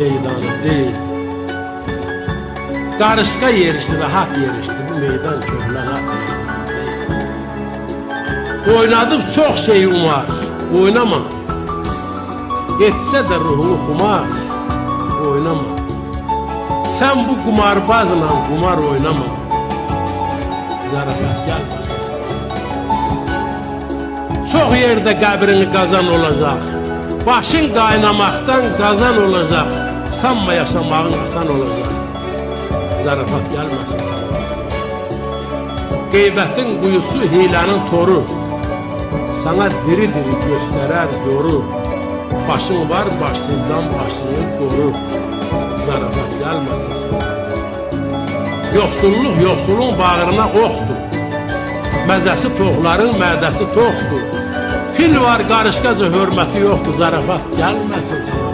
meydanı değil. Karışka yerişti, rahat yerişti. Bu meydan köhlen değil. Oynadık çok şey umar, oynama. Etse de ruhunu kumar, oynama. Sen bu kumarbazla kumar oynama. Zarafat gelmesin sana. Çok yerde kabrini kazan olacak. Başın kaynamaktan kazan olacak. Sanma yaşamağın asan olacak. Zarafat gelmesin sana. Gıybetin kuyusu hilenin toru. Sana diri diri gösterer yoru. Başın var başsızdan başını koru. Zarafat gelmesin sana. Yoksulluk yoksulun bağrına oxdur. Məzəsi toxların mədəsi toxdur. Fil var qarışqaca hörməti yoxdur. Zarafat gəlməsin sana.